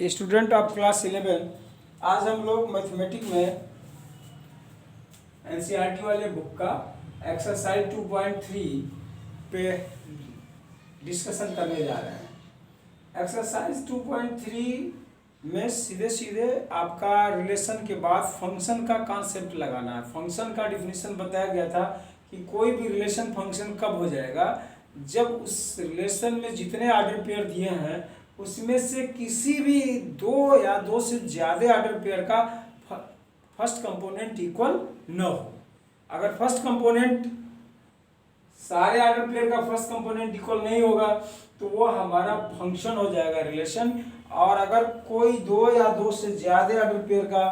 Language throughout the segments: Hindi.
Student of class 11। आज हम लोग मैथमेटिक में एनसीईआरटी वाले बुक का एक्सरसाइज 2.3 पे डिस्कशन करने जा रहे हैं। एक्सरसाइज 2.3 में सीधे सीधे आपका रिलेशन के बाद फंक्शन का कॉन्सेप्ट लगाना है। फंक्शन का डिफिनीशन बताया गया था कि कोई भी रिलेशन फंक्शन कब हो जाएगा, जब उस रिलेशन में जितने आर्डर पेयर दिए हैं उसमें से किसी भी दो या दो से ज़्यादा आर्डर पेयर का फर्स्ट कंपोनेंट इक्वल न हो। अगर फर्स्ट कंपोनेंट सारे आर्डर पेयर का फर्स्ट कंपोनेंट इक्वल नहीं होगा तो वो हमारा फंक्शन हो जाएगा रिलेशन। और अगर कोई दो या दो से ज़्यादा आर्डर पेयर का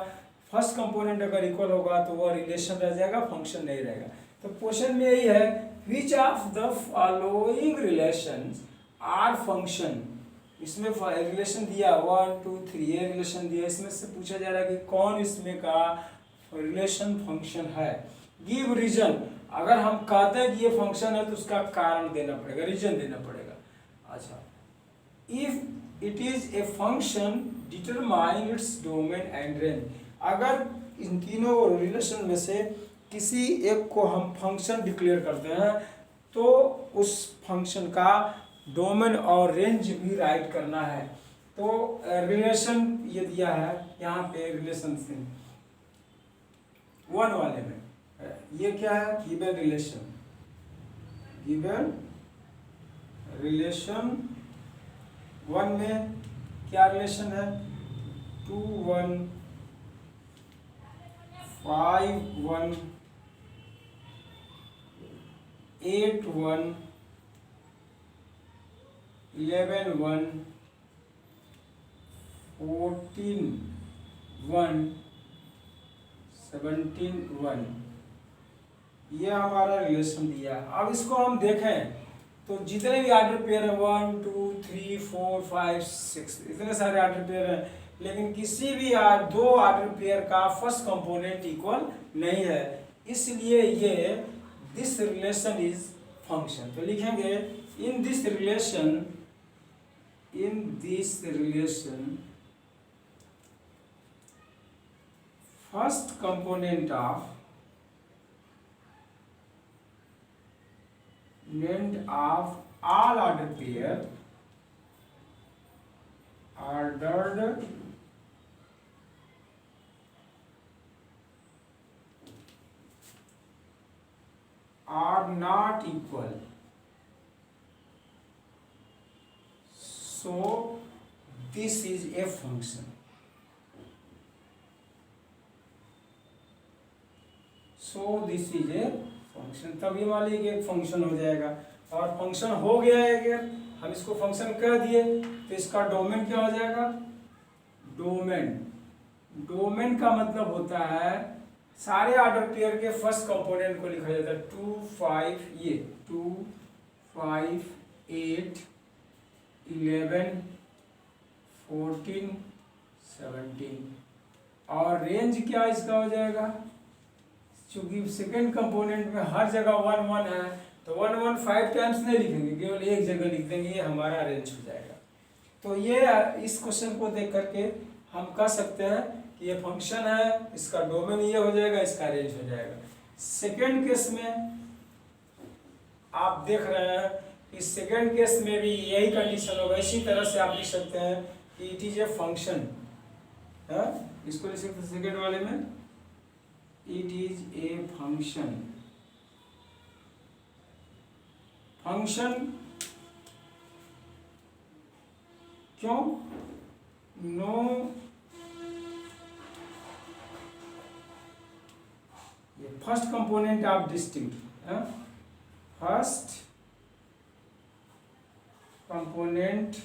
फर्स्ट कंपोनेंट अगर इक्वल होगा तो वो रिलेशन रह जाएगा, फंक्शन नहीं रहेगा। तो क्वेश्चन में यही है, which of the following relations are function. इसमें रिलेशन दिया 1 2 3 ये रिलेशन दिया, इसमें से पूछा जा रहा है कि कौन इसमें का रिलेशन फंक्शन है। Give reason. अगर हम कहते हैं कि ये फंक्शन है तो उसका कारण देना पड़ेगा, रीजन देना पड़ेगा। अच्छा, if it is a function determine its domain and range. अगर इन तीनों रिलेशन में से किसी एक को हम फंक्शन डिक्लेयर करते हैं तो उस फंक्शन का डोमेन और रेंज भी राइट करना है। तो रिलेशन ये दिया है यहाँ पे, रिलेशन से 1 वाले में ये क्या है, गिवन रिलेशन। गिवन रिलेशन 1 में क्या रिलेशन है, 2 1 5 1 8 1 11 1 14 1 17 1 ये हमारा रिलेशन दिया। अब इसको हम देखें तो जितने भी आर्डर पेयर हैं 1 2 3 4 5 6 इतने सारे आर्डर पेयर हैं, लेकिन किसी भी दो आर्डर पेयर का फर्स्ट कंपोनेंट इक्वल नहीं है, इसलिए ये दिस रिलेशन इज फंक्शन। तो लिखेंगे in this relation first component of named of all ordered pair ordered are not equal, so this is a function. So this is a function. तभी मान लीजिए कि एक फंक्शन हो जाएगा, और फंक्शन हो गया है अगर हम इसको फंक्शन कह दिए तो इसका डोमेन क्या हो जाएगा, डोमेन। डोमेन का मतलब होता है सारे आर्डर पेयर के फर्स्ट कंपोनेंट को लिखा जाता है 2 5 ये 2 5 8 11 14 17 और रेंज क्या इसका हो जाएगा, चूंकि सेकेंड कंपोनेंट में हर जगह 1 1 है तो 1 1 5 टाइम्स नहीं लिखेंगे, केवल एक जगह लिख देंगे, ये हमारा रेंज हो जाएगा। तो ये इस क्वेश्चन को देख करके हम कह सकते हैं कि ये फंक्शन है, इसका डोमेन ये हो जाएगा, इसका रेंज हो जाएगा। सेकेंड केस में आप देख रहे हैं कि सेकेंड केस में भी यही कंडीशन होगा। इसी तरह से आप लिख सकते हैं कि इट इज ए फंक्शन, इसको लिख सकते हैं सेकेंड वाले में, it is a function। Function क्यों, नो ये first component of distinct, first component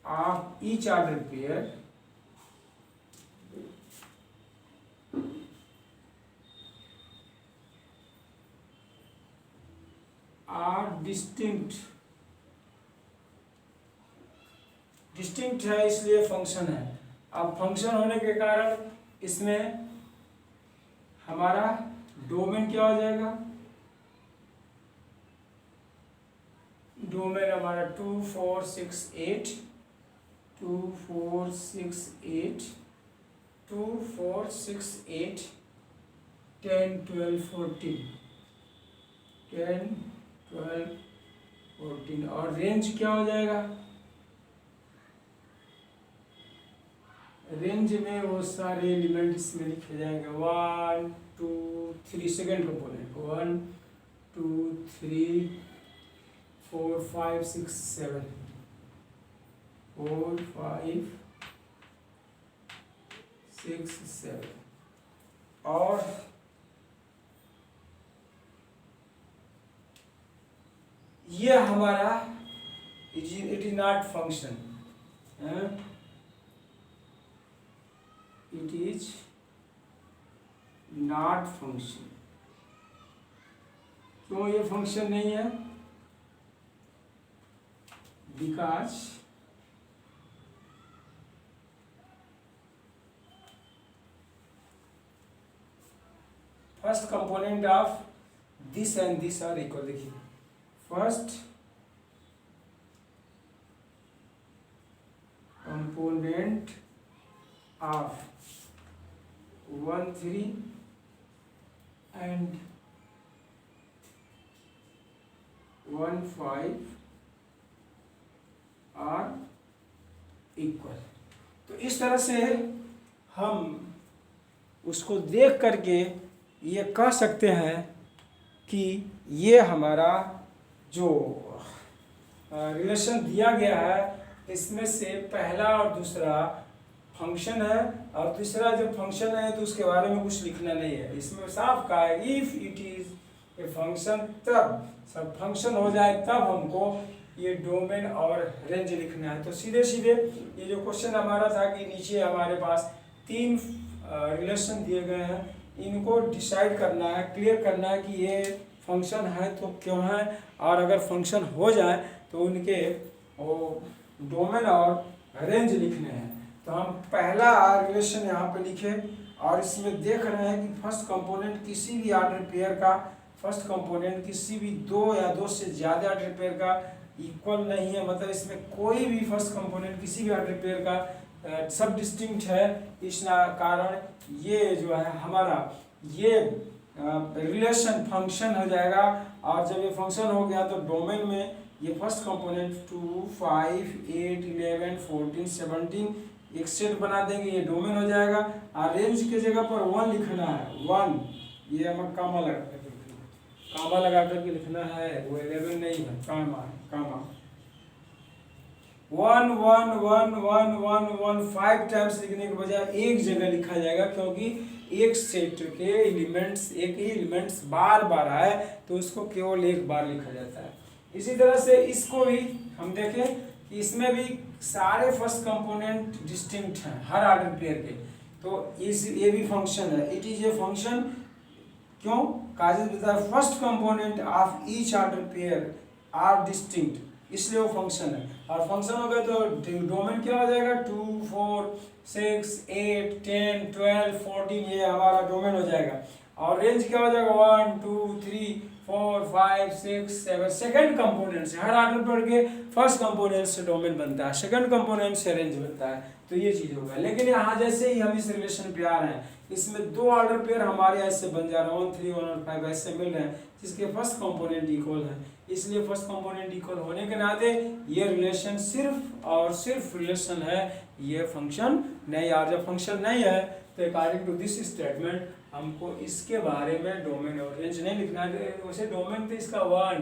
of each order pair are distinct. Distinct है इसलिए फंक्शन है। अब फंक्शन होने के कारण इसमें हमारा डोमेन क्या हो जाएगा, डोमेन हमारा 2 4 6 8 2 4 6 8 2 4 6 8 10 12 14 10 12 14 और रेंज क्या हो जाएगा? रेंज में वो सारे एलिमेंट इसमें लिखे जाएंगे 1 2 3 सेकेंड कंपोनेंट 1 2 3 4 5 6 7 4 5 6 7 और ये हमारा it is not function, it is not function. क्यों ये फंक्शन नहीं है? Because first component of this and this are equal. देखिए first component of 1 3 and 1 5 are equal. तो इस तरह से हम उसको देख करके ये कह सकते हैं कि ये हमारा जो रिलेशन दिया गया है इसमें से पहला और दूसरा फंक्शन है, और तीसरा जो फंक्शन है तो उसके बारे में कुछ लिखना नहीं है। इसमें साफ कहा है if it is a function, तब सब फंक्शन हो जाए तब हमको ये डोमेन और रेंज लिखना है। तो सीधे सीधे ये जो क्वेश्चन हमारा था कि नीचे हमारे पास 3 रिलेशन दिए गए हैं, इनको डिसाइड करना है, क्लियर करना है कि ये फंक्शन है तो क्यों है, और अगर फंक्शन हो जाए तो उनके वो डोमेन और रेंज लिखने हैं। तो हम पहला रिलेशन यहाँ पे लिखे और इसमें देख रहे हैं कि फर्स्ट कंपोनेंट किसी भी ऑर्डर पेयर का, फर्स्ट कंपोनेंट किसी भी 2 या 2 से ज़्यादा ऑर्डर पेयर का इक्वल नहीं है। मतलब इसमें कोई भी फर्स्ट कंपोनेंट किसी भी ऑर्डर पेयर का सब डिस्टिंक्ट है। इस कारण ये जो है हमारा ये रिलेशन फंक्शन हो जाएगा, और जब ये फंक्शन हो गया तो डोमेन में ये फर्स्ट कंपोनेंट 2 5 8 11 14 17 एक सेट बना देंगे, ये डोमेन हो जाएगा। और रेंज के जगह पर 1 लिखना है, 1 ये हमें कामा लगा करके लिखना है, वो 11 नहीं है, कामा 1 1 1 1 1 1 5 टाइम्स लिखने के बजाय एक जगह लिखा जाएगा, क्योंकि एक सेट के एलिमेंट्स एक ही एलिमेंट्स बार बार आए तो उसको केवल एक बार लिखा जाता है। इसी तरह से इसको भी हम देखें कि इसमें भी सारे फर्स्ट कंपोनेंट डिस्टिंक्ट हैं हर ऑर्डर पेयर के। तो ये भी फंक्शन है, इट इज ए फंक्शन। क्यों? काजिज बताया first component of each order pair are distinct, इसलिए वो फंक्शन है। और फंक्शन हो गया तो डोमेन क्या हो जाएगा? 2 4 6 8 10 12 14 ये हमारा डोमेन हो जाएगा। और रेंज क्या हो जाएगा? 1 2 3 4 5 6 7 सेकेंड कंपोनेंट से, हर ऑर्डर पर के फर्स्ट कंपोनेंट से डोमेन बनता है, सेकंड कंपोनेंट से रेंज बनता है। तो ये चीज़ होगा। लेकिन यहाँ जैसे ही हम इस रिलेशन पे आ रहे हैं, इसमें 2 ऑर्डर पेयर हमारे ऐसे बन जा रहे हैं, 1 3 1 और 5 ऐसे मिल रहे हैं जिसके फर्स्ट कंपोनेंट इक्वल है। इसलिए फर्स्ट कंपोनेंट इक्वल होने के नाते ये रिलेशन सिर्फ और सिर्फ रिलेशन है, ये फंक्शन नहीं। और जब फंक्शन नहीं है तो अकॉर्डिंग टू दिस स्टेटमेंट हमको इसके बारे में डोमेन और रेंज नहीं लिखना है। वैसे डोमेन तो इसका 1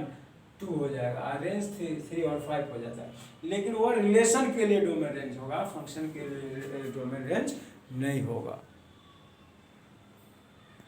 2 हो जाएगा, रेंज 3 और 5 हो जाता है, लेकिन वो रिलेशन के लिए डोमेन रेंज होगा, फंक्शन के लिए डोमेन रेंज नहीं होगा।